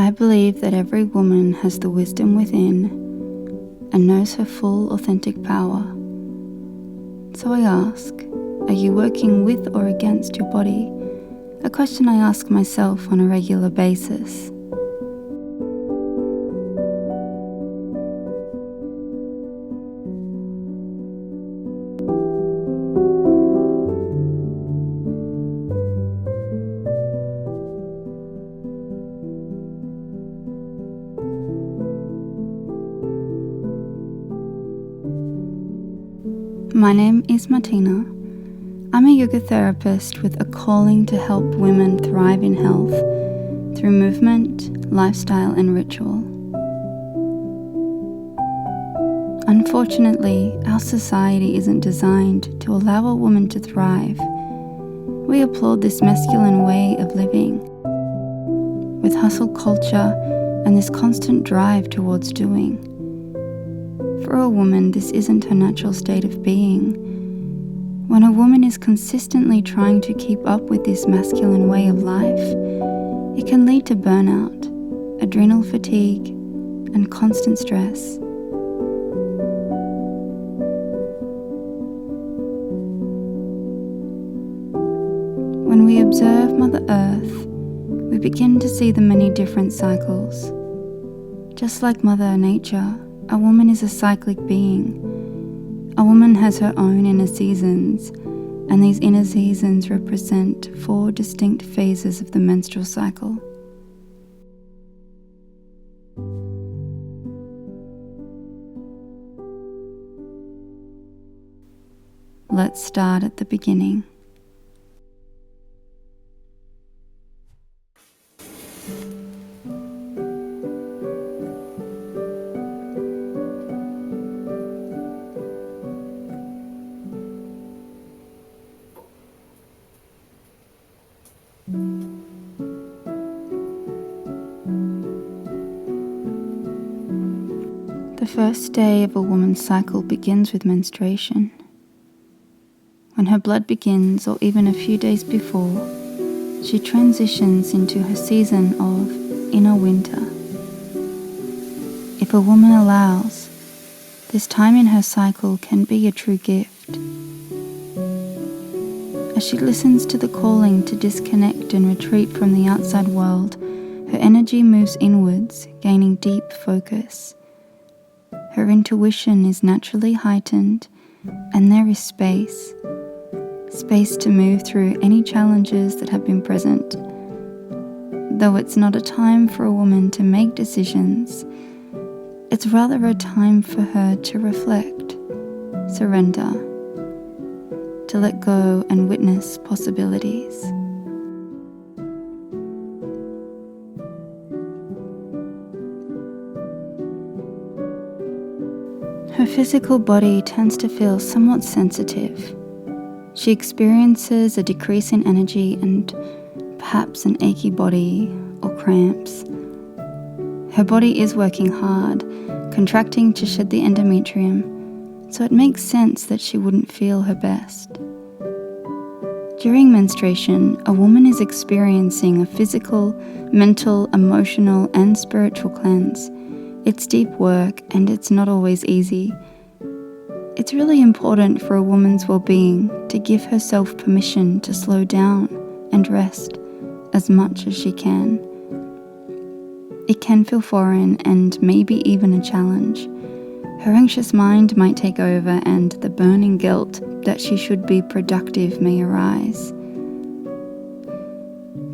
I believe that every woman has the wisdom within and knows her full authentic power. So I ask, are you working with or against your body? A question I ask myself on a regular basis. My name is Martina. I'm a yoga therapist with a calling to help women thrive in health through movement, lifestyle, and ritual. Unfortunately, our society isn't designed to allow a woman to thrive. We applaud this masculine way of living, with hustle culture and this constant drive towards doing. For a woman, this isn't her natural state of being. When a woman is consistently trying to keep up with this masculine way of life, it can lead to burnout, adrenal fatigue, and constant stress. When we observe Mother Earth, we begin to see the many different cycles. Just like Mother Nature, a woman is a cyclic being. A woman has her own inner seasons, and these inner seasons represent 4 distinct phases of the menstrual cycle. Let's start at the beginning. The first day of a woman's cycle begins with menstruation. When her blood begins, or even a few days before, she transitions into her season of inner winter. If a woman allows, this time in her cycle can be a true gift. As she listens to the calling to disconnect and retreat from the outside world, her energy moves inwards, gaining deep focus. Her intuition is naturally heightened, and there is space to move through any challenges that have been present. Though it's not a time for a woman to make decisions, it's rather a time for her to reflect, surrender, to let go and witness possibilities. Her physical body tends to feel somewhat sensitive. She experiences a decrease in energy and perhaps an achy body or cramps. Her body is working hard, contracting to shed the endometrium, so it makes sense that she wouldn't feel her best. During menstruation, a woman is experiencing a physical, mental, emotional, and spiritual cleanse. It's deep work and it's not always easy. It's really important for a woman's well-being to give herself permission to slow down and rest as much as she can. It can feel foreign and maybe even a challenge. Her anxious mind might take over and the burning guilt that she should be productive may arise.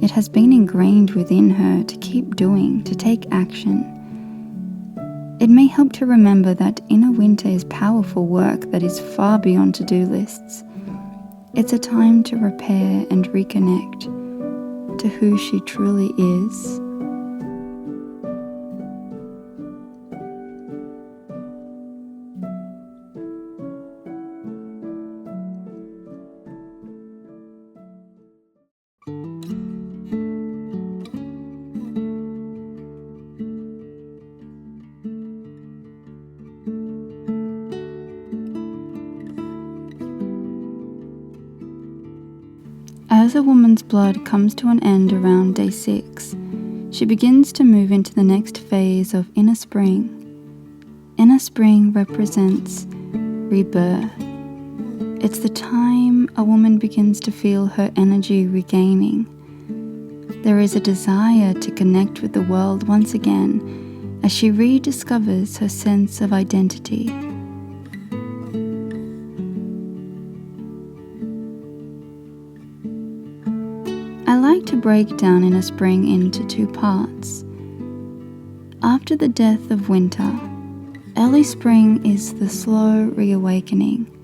It has been ingrained within her to keep doing, to take action. It may help to remember that inner winter is powerful work that is far beyond to-do lists. It's a time to repair and reconnect to who she truly is. As a woman's blood comes to an end around day 6, she begins to move into the next phase of inner spring. Inner spring represents rebirth. It's the time a woman begins to feel her energy regaining. There is a desire to connect with the world once again as she rediscovers her sense of identity. I like to break down inner spring into two parts. After the death of winter, early spring is the slow reawakening.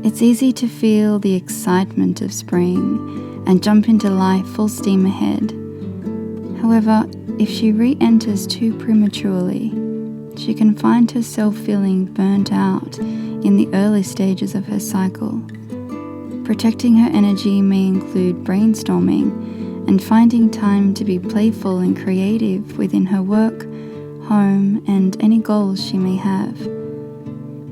It's easy to feel the excitement of spring and jump into life full steam ahead. However, if she re-enters too prematurely, she can find herself feeling burnt out in the early stages of her cycle. Protecting her energy may include brainstorming and finding time to be playful and creative within her work, home, and any goals she may have.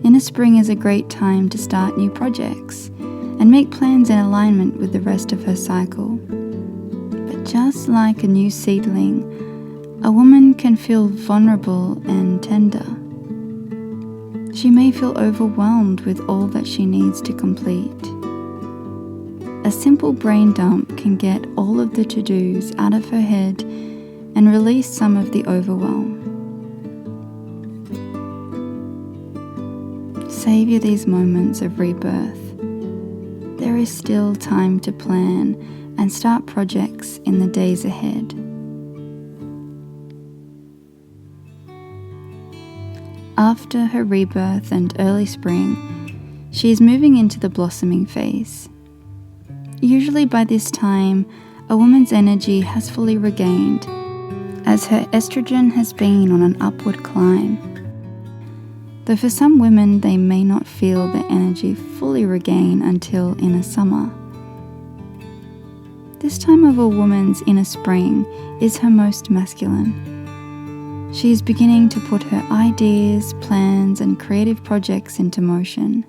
Inner spring is a great time to start new projects and make plans in alignment with the rest of her cycle. But just like a new seedling, a woman can feel vulnerable and tender. She may feel overwhelmed with all that she needs to complete. A simple brain dump can get all of the to-dos out of her head and release some of the overwhelm. Savor these moments of rebirth. There is still time to plan and start projects in the days ahead. After her rebirth and early spring, she is moving into the blossoming phase. Usually by this time, a woman's energy has fully regained, as her estrogen has been on an upward climb. Though for some women they may not feel their energy fully regain until inner summer. This time of a woman's inner spring is her most masculine. She is beginning to put her ideas, plans, and creative projects into motion.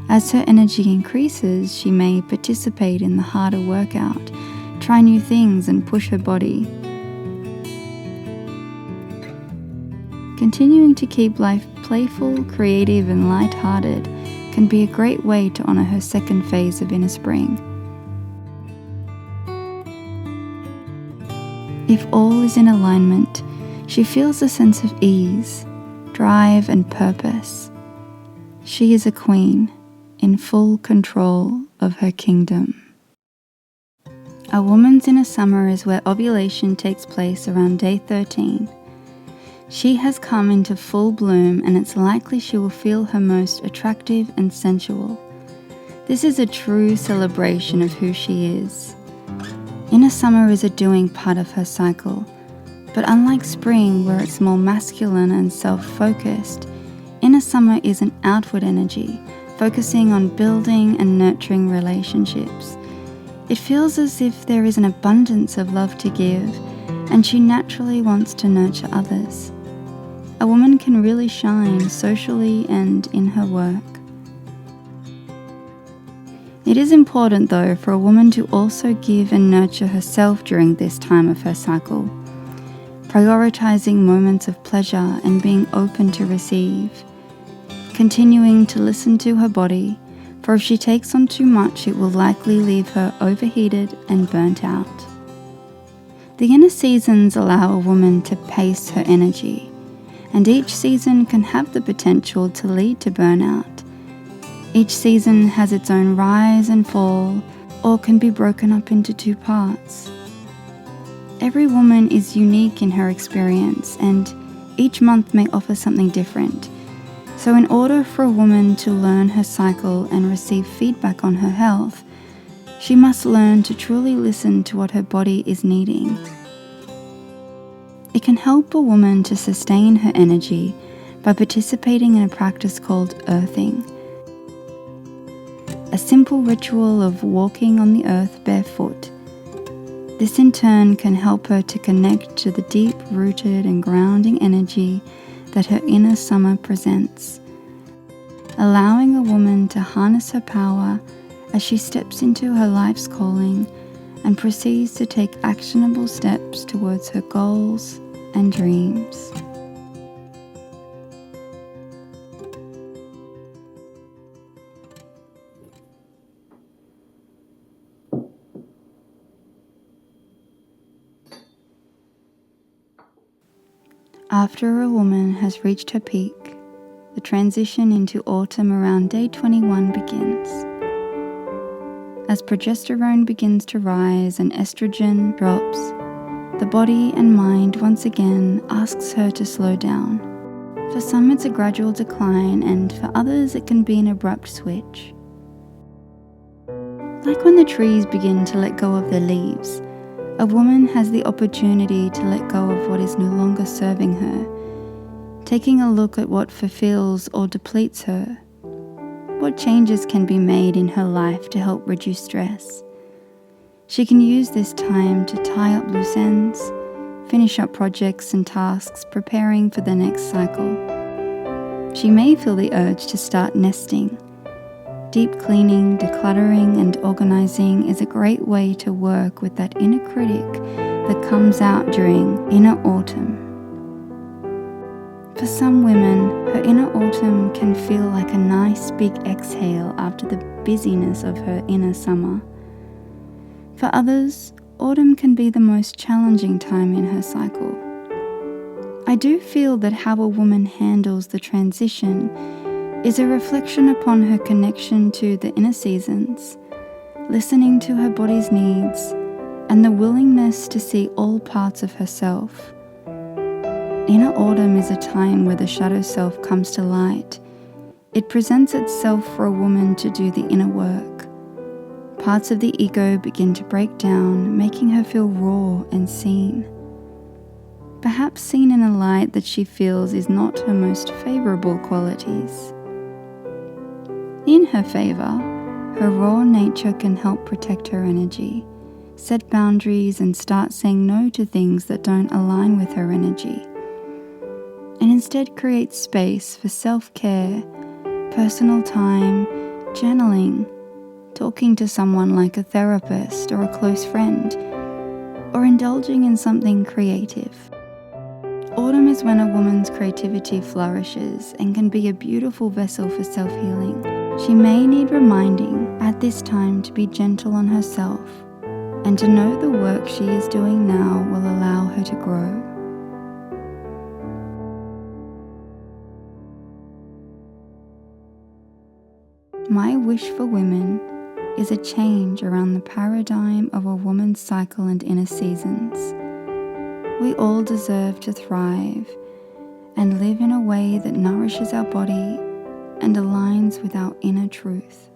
As her energy increases, she may participate in the harder workout, try new things, and push her body. Continuing to keep life playful, creative, and light-hearted can be a great way to honor her second phase of inner spring. If all is in alignment, she feels a sense of ease, drive, and purpose. She is a queen, in full control of her kingdom. A woman's inner summer is where ovulation takes place around day 13. She has come into full bloom, and it's likely she will feel her most attractive and sensual. This is a true celebration of who she is. Inner summer is a doing part of her cycle, but unlike spring, where it's more masculine and self-focused, inner summer is an outward energy, focusing on building and nurturing relationships. It feels as if there is an abundance of love to give, and she naturally wants to nurture others. A woman can really shine socially and in her work. It is important, though, for a woman to also give and nurture herself during this time of her cycle, prioritizing moments of pleasure and being open to receive. Continuing to listen to her body, for if she takes on too much, it will likely leave her overheated and burnt out. The inner seasons allow a woman to pace her energy, and each season can have the potential to lead to burnout. Each season has its own rise and fall, or can be broken up into two parts. Every woman is unique in her experience, and each month may offer something different. So in order for a woman to learn her cycle and receive feedback on her health, she must learn to truly listen to what her body is needing. It can help a woman to sustain her energy by participating in a practice called earthing, a simple ritual of walking on the earth barefoot. This in turn can help her to connect to the deep-rooted and grounding energy that her inner summer presents, allowing a woman to harness her power as she steps into her life's calling and proceeds to take actionable steps towards her goals and dreams. After a woman has reached her peak, the transition into autumn around day 21 begins. As progesterone begins to rise and estrogen drops, the body and mind once again asks her to slow down. For some it's a gradual decline, and for others it can be an abrupt switch. Like when the trees begin to let go of their leaves, a woman has the opportunity to let go of what is no longer serving her, taking a look at what fulfills or depletes her. What changes can be made in her life to help reduce stress? She can use this time to tie up loose ends, finish up projects and tasks preparing for the next cycle. She may feel the urge to start nesting. Deep cleaning, decluttering and organizing is a great way to work with that inner critic that comes out during inner autumn. For some women, her inner autumn can feel like a nice big exhale after the busyness of her inner summer. For others, autumn can be the most challenging time in her cycle. I do feel that how a woman handles the transition is a reflection upon her connection to the inner seasons, listening to her body's needs, and the willingness to see all parts of herself. Inner autumn is a time where the shadow self comes to light. It presents itself for a woman to do the inner work. Parts of the ego begin to break down, making her feel raw and seen. Perhaps seen in a light that she feels is not her most favorable qualities. In her favor, her raw nature can help protect her energy, set boundaries and start saying no to things that don't align with her energy, and instead create space for self-care, personal time, journaling, talking to someone like a therapist or a close friend, or indulging in something creative. Autumn is when a woman's creativity flourishes and can be a beautiful vessel for self-healing. She may need reminding at this time to be gentle on herself and to know the work she is doing now will allow her to grow. My wish for women is a change around the paradigm of a woman's cycle and inner seasons. We all deserve to thrive and live in a way that nourishes our body and aligns with our inner truth.